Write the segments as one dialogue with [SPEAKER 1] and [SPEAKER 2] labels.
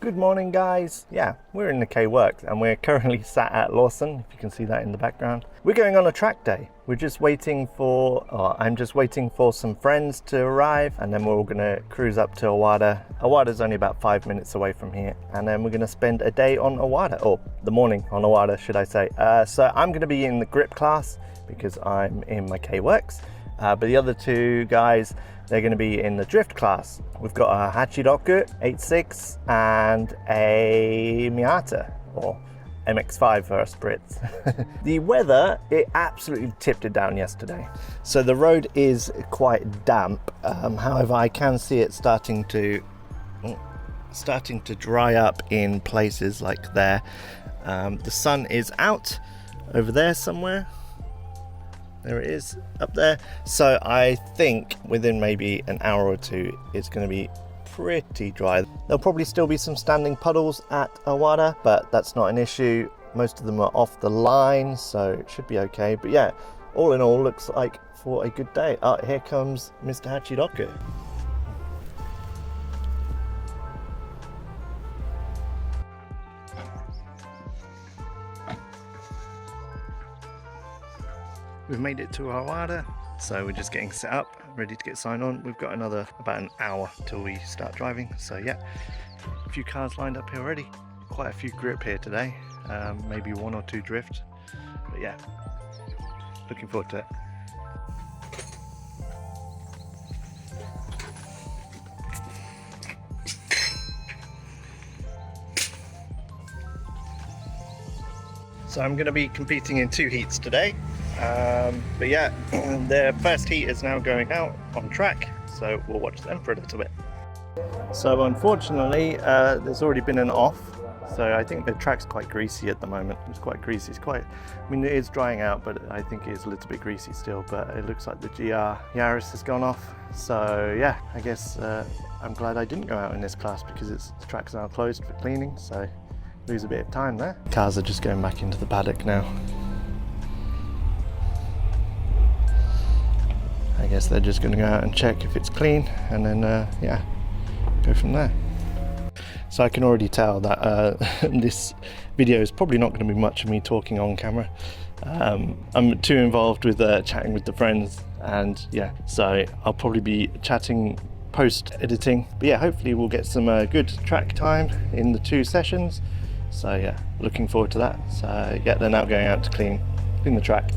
[SPEAKER 1] Good morning, guys. Yeah, we're in the K-Works and we're currently sat at Lawson, if you can see that in the background. We're going on a track day. We're just waiting for, I'm just waiting for some friends to arrive, and then we're all gonna cruise up to Awada. Awada's only about 5 minutes away from here, and then we're gonna spend a day on Awada, or the morning on Awada, should I say. So I'm gonna be in the grip class because I'm in my K-Works, but the other two guys, they're going to be in the drift class. We've got a Hachiroku 86 and a Miata, or MX-5 for us Brits. The weather, it absolutely tipped it down yesterday. So the road is quite damp. However, I can see it starting to dry up in places like there. The sun is out over there somewhere. There it is, up there. So I think within maybe an hour or two, it's going to be pretty dry. There'll probably still be some standing puddles at Awada, but that's not an issue. Most of them are off the line, so it should be okay. But yeah, all in all, looks like for a good day. Here comes Mr. Hachiroku. We've made it to Awada, so we're just getting set up, ready to get signed on. We've got about an hour till we start driving, so yeah, a few cars lined up here already. Quite a few grip here today, maybe one or two drift, but yeah, looking forward to it. So I'm going to be competing in 2 heats today. But yeah, the first heat is now going out on track, so we'll watch them for a little bit. So unfortunately, there's already been an off, so I think the track's quite greasy at the moment. It's quite greasy. I mean, it is drying out, but I think it is a little bit greasy still. But it looks like the GR Yaris has gone off. So yeah, I guess I'm glad I didn't go out in this class because the track's now closed for cleaning, so lose a bit of time there. Cars are just going back into the paddock now. I guess they're just going to go out and check if it's clean, and then yeah, go from there. So I can already tell that this video is probably not going to be much of me talking on camera. I'm too involved with chatting with the friends, and yeah, so I'll probably be chatting post editing. But yeah, hopefully we'll get some good track time in the 2 sessions. So yeah, looking forward to that. So yeah, they're now going out to clean the track.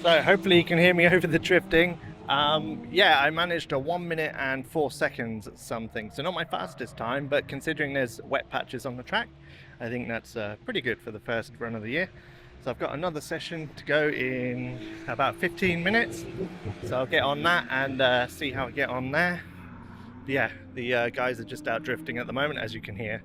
[SPEAKER 1] So hopefully you can hear me over the drifting. Yeah, I managed a 1 minute and 4 seconds at something. So not my fastest time, but considering there's wet patches on the track, I think that's pretty good for the first run of the year. So I've got another session to go in about 15 minutes. So I'll get on that and see how I get on there. But yeah, the guys are just out drifting at the moment, as you can hear.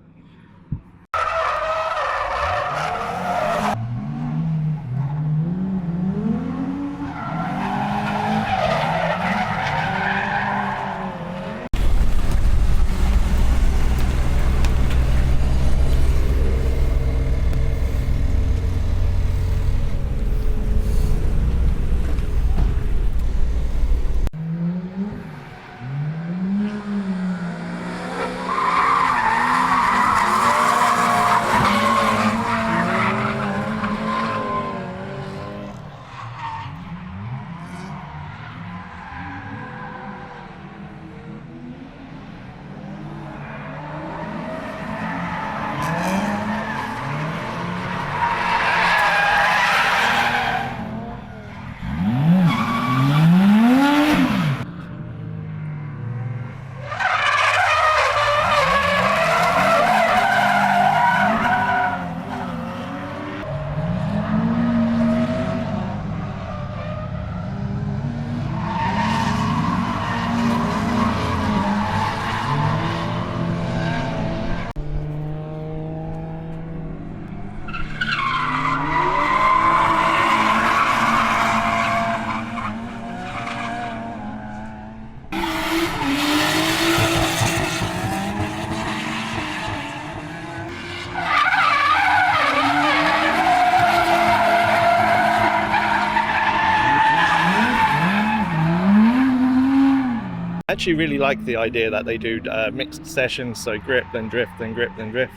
[SPEAKER 1] I actually really like the idea that they do mixed sessions, so grip, then drift, then grip, then drift.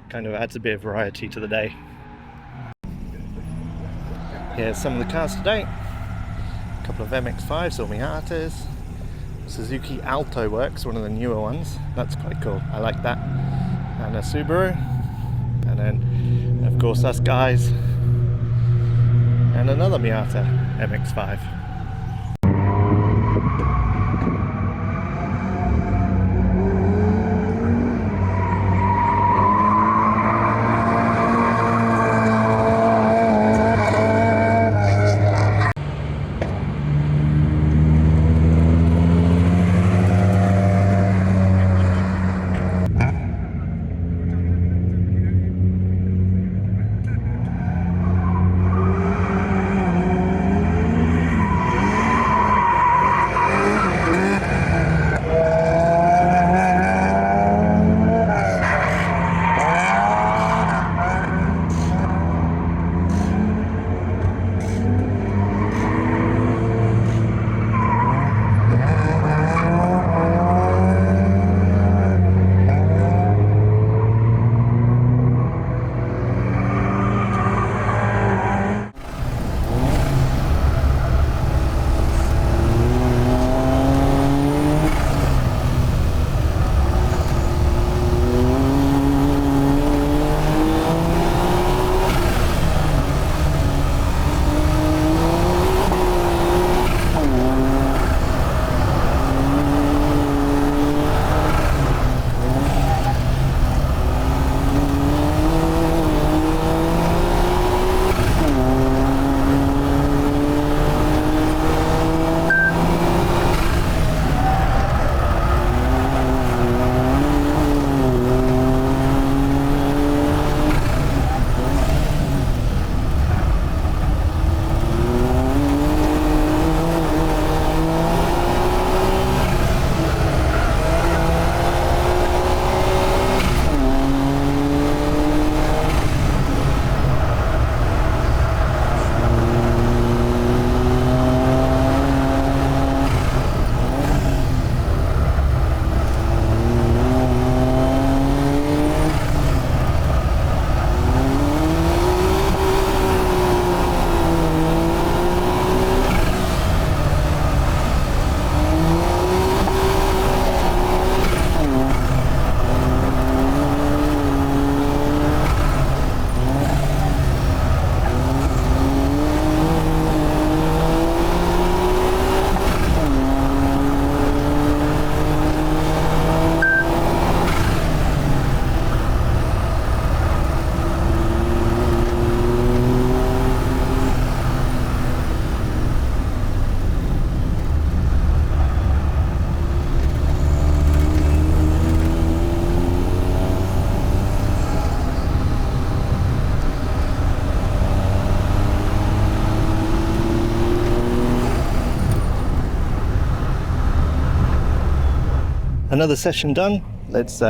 [SPEAKER 1] Kind of adds a bit of variety to the day. Here's some of the cars today. A couple of MX-5s or Miatas. Suzuki Alto Works, one of the newer ones. That's quite cool, I like that. And a Subaru. And then, of course, us guys. And another Miata MX-5. another session done. Let's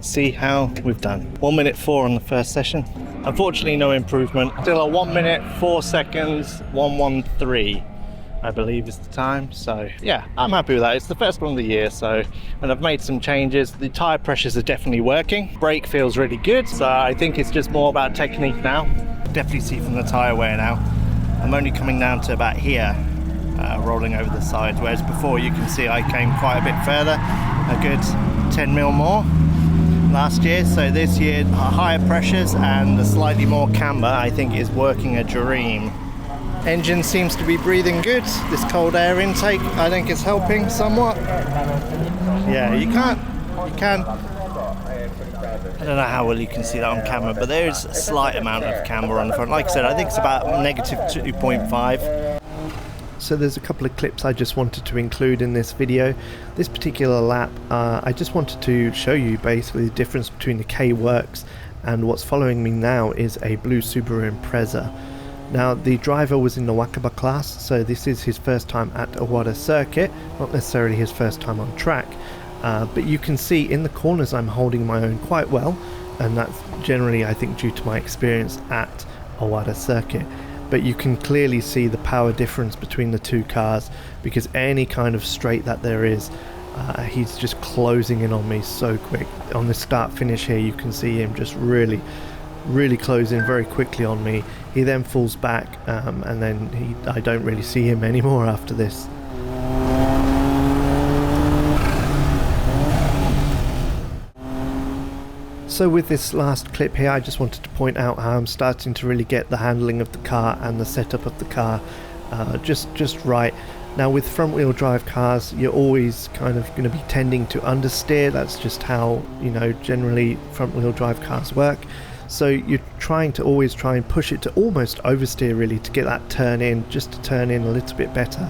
[SPEAKER 1] see how we've done. 1 minute 4 on the first session. Unfortunately, no improvement. Still at 1 minute 4 seconds 113, I believe is the time. So yeah, I'm happy with that. It's the first one of the year, so, and I've made some changes. The tire pressures are definitely working. Brake feels really good, so I think it's just more about technique now. Definitely see from the tire wear now, I'm only coming down to about here, rolling over the sides, whereas before you can see I came quite a bit further, a good 10 mil more last year. So this year, higher pressures and the slightly more camber, I think, is working a dream. Engine seems to be breathing good. This cold air intake, I think, is helping somewhat. Yeah, you can. I don't know how well you can see that on camera, but there is a slight amount of camber on the front. Like I said, I think it's about negative 2.5. So there's a couple of clips I just wanted to include in this video. This particular lap, I just wanted to show you basically the difference between the K-Works and what's following me now is a blue Subaru Impreza. Now the driver was in the Wakaba class, so this is his first time at Owada circuit, not necessarily his first time on track, but you can see in the corners I'm holding my own quite well, and that's generally I think due to my experience at Owada circuit. But you can clearly see the power difference between the two cars, because any kind of straight that there is, he's just closing in on me so quick. On the start finish here you can see him just really close in very quickly on me. He then falls back, and then I don't really see him anymore after this. So with this last clip here, I just wanted to point out how I'm starting to really get the handling of the car and the setup of the car just right. Now with front wheel drive cars, you're always kind of going to be tending to understeer. That's just how, you know, generally front wheel drive cars work. So you're trying to always try and push it to almost oversteer really to get that turn in, just to turn in a little bit better.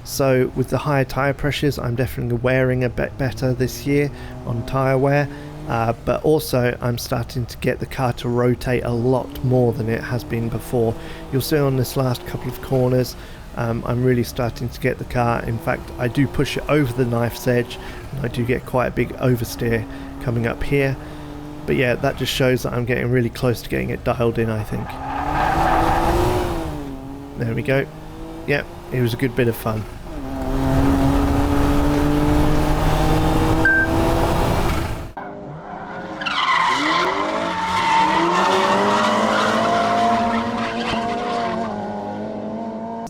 [SPEAKER 1] So with the higher tyre pressures, I'm definitely wearing a bit better this year on tyre wear. But also I'm starting to get the car to rotate a lot more than it has been before. You'll see on this last couple of corners, I'm really starting to get the car. In fact, I do push it over the knife's edge, and I do get quite a big oversteer coming up here. But yeah, that just shows that I'm getting really close to getting it dialed in, I think. There we go. Yeah, it was a good bit of fun.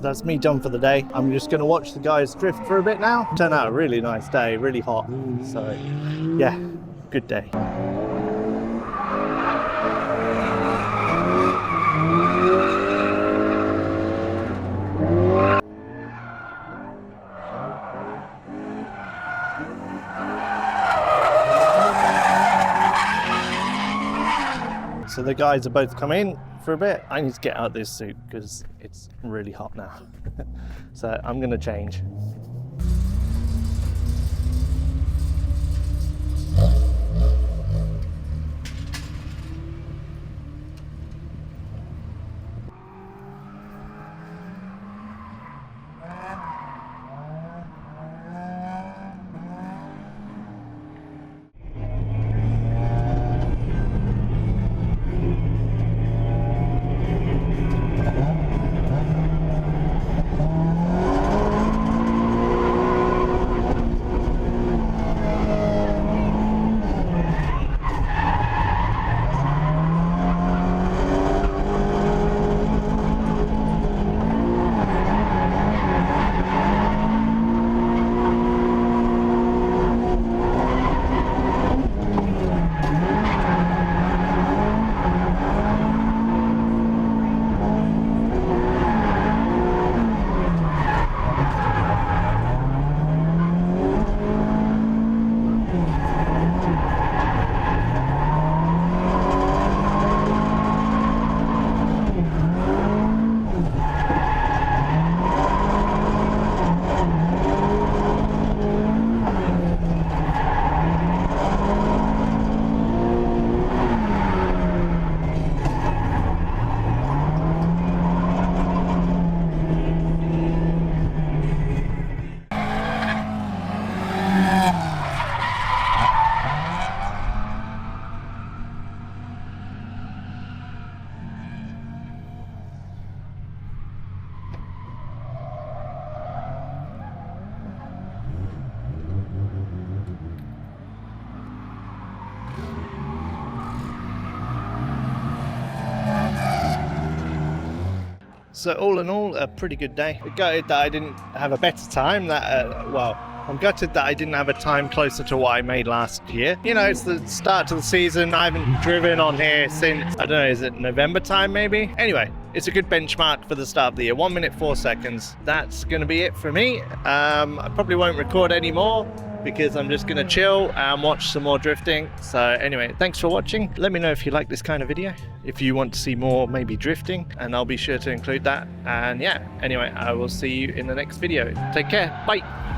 [SPEAKER 1] That's me done for the day. I'm just going to watch the guys drift for a bit now. Turned out a really nice day, really hot. So yeah, good day. So the guys are both come in for a bit. I need to get out of this suit because it's really hot now. So I'm going to change. So all in all, a pretty good day. Gutted that I didn't have a better time. I'm gutted that I didn't have a time closer to what I made last year. You know, it's the start to the season. I haven't driven on here since, I don't know, is it November time maybe? Anyway, it's a good benchmark for the start of the year. 1 minute 4 seconds. That's going to be it for me. I probably won't record anymore because I'm just going to chill and watch some more drifting. So anyway, thanks for watching. Let me know if you like this kind of video, if you want to see more maybe drifting, and I'll be sure to include that. And yeah, anyway, I will see you in the next video. Take care. Bye.